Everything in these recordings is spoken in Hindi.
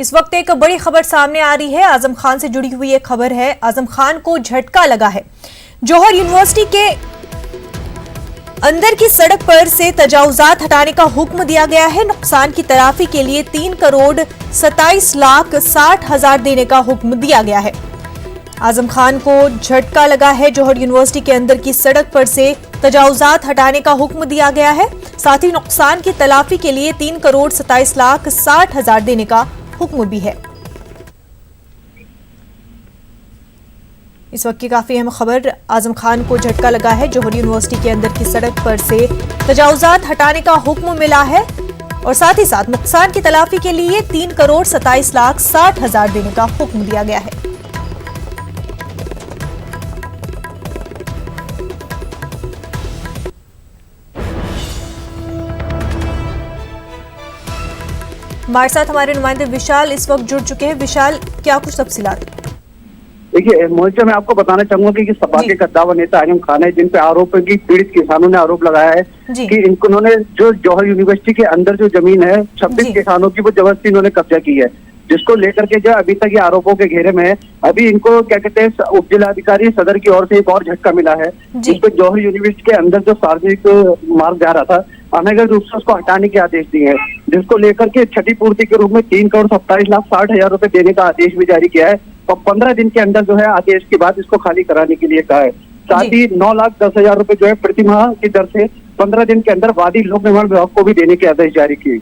इस वक्त एक बड़ी खबर सामने आ रही है। आजम खान से जुड़ी हुई एक खबर है। आजम खान को झटका लगा है। जौहर यूनिवर्सिटी के अंदर की सड़क पर से तजावुजात हटाने का हुक्म दिया गया है। नुकसान की तलाफी के लिए 3,27,60,000 देने का हुक्म दिया गया है। आजम खान को झटका लगा है। जौहर यूनिवर्सिटी के अंदर की सड़क पर से तजावुजात हटाने का हुक्म दिया गया है। साथ ही नुकसान की तलाफी के लिए 3,27,60,000 देने का हुक्म भी है। इस वक्त की काफी अहम खबर। आजम खान को झटका लगा है। जौहर यूनिवर्सिटी के अंदर की सड़क पर से तजावुजात हटाने का हुक्म मिला है और साथ ही साथ नुकसान की तलाफी के लिए 3,27,60,000 देने का हुक्म दिया गया है। हमारे साथ हमारे नुमाइंदे विशाल इस वक्त जुड़ चुके हैं। विशाल, क्या कुछ तफसीलात? देखिए मोहित, मैं आपको बताना चाहूंगा कि सपा के कद्दावर नेता आजम खान है, जिन पे आरोप है कि पीड़ित किसानों ने आरोप लगाया है कि इन्होंने जो जौहर यूनिवर्सिटी के अंदर जो जमीन है 26 किसानों की, वो जबरदस्ती इन्होंने कब्जा की है, जिसको लेकर के जो अभी तक ये आरोपों के घेरे में है। अभी इनको क्या कहते हैं, उप जिलाधिकारी सदर की ओर से एक और झटका मिला है, जिसपे जौहर यूनिवर्सिटी के अंदर जो सार्वजनिक मार्ग जा रहा था, अनधिकृत रूप से उसको हटाने के आदेश दिए हैं, जिसको लेकर के क्षतिपूर्ति के रूप में 3,27,60,000 रुपए देने का आदेश भी जारी किया है और 15 दिन के अंदर जो है आदेश के बाद इसको खाली कराने के लिए कहा है। साथ ही 9,10,000 रुपए जो है प्रतिमाह की दर से 15 दिन के अंदर वादी लोक निर्माण विभाग को भी देने के आदेश जारी किए।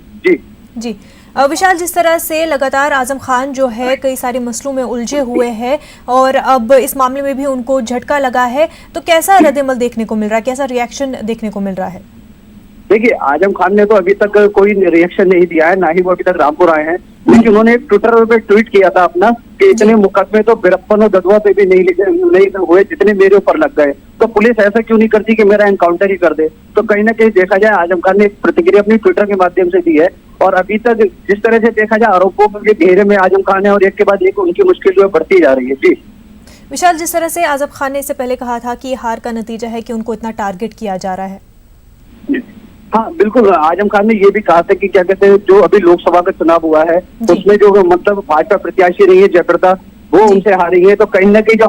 जी विशाल, जिस तरह से लगातार आजम खान जो है कई सारे मसलों में उलझे हुए हैं और अब इस मामले में भी उनको झटका लगा है, तो कैसा रद्द-ए-अमल देखने को मिल रहा है, कैसा रिएक्शन देखने को मिल रहा है? देखिए, आजम खान ने तो अभी तक कोई रिएक्शन नहीं दिया है, ना ही वो अभी तक रामपुर आए हैं, लेकिन उन्होंने ट्विटर पे ट्वीट किया था अपना कि इतने मुकदमे तो बिरप्पन और ददुआ पे भी नहीं हुए जितने मेरे ऊपर लग गए, तो पुलिस ऐसा क्यों नहीं करती कि मेरा एनकाउंटर ही कर दे। तो कहीं ना कहीं देखा जाए आजम खान ने एक प्रतिक्रिया अपनी ट्विटर के माध्यम से दी है और अभी तक जिस तरह से देखा जाए आरोपों के घेरे में आजम खान है और एक के बाद एक उनकी मुश्किल जो है बढ़ती जा रही है। जी विशाल, जिस तरह से आजम खान ने इससे पहले कहा था कि हार का नतीजा है कि उनको इतना टारगेट किया जा रहा है। हाँ बिल्कुल, आजम खान ने ये भी कहा था कि क्या कहते हैं, जो अभी लोकसभा का चुनाव हुआ है उसमें जो मतलब भाजपा प्रत्याशी रही है जयप्रदा, वो उनसे हारी है, तो कहीं ना कहीं जो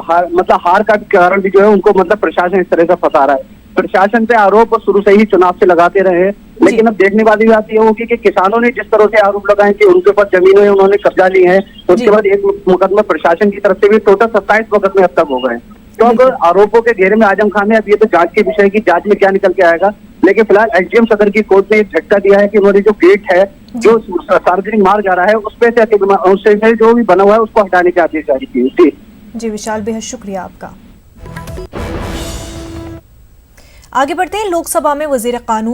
हार का कारण भी जो है उनको मतलब प्रशासन इस तरह से फंसा रहा है। प्रशासन पे आरोप शुरू से ही चुनाव से लगाते रहे, लेकिन अब देखने वाली बात ये होगी कि किसानों ने जिस तरह से आरोप लगाए कि उनके ऊपर जमीनें उन्होंने कब्जा ली है, उसके बाद एक मुकदमा प्रशासन की तरफ से भी टोटल 27 मुकदमे अब तक हो गए। तो अब आरोपों के घेरे में आजम खान ने, अब ये तो जांच के विषय की, जांच में क्या निकल के आएगा, लेकिन फिलहाल एसडीएम सदर की कोर्ट ने एक झटका दिया है कि उन्होंने जो गेट है जो सार्वजनिक मार्ग जा रहा है उससे जो भी बना हुआ है उसको हटाने के आदेश जारी किए। जी विशाल, बेहद शुक्रिया आपका। आगे बढ़ते हैं। लोकसभा में वजीर कानून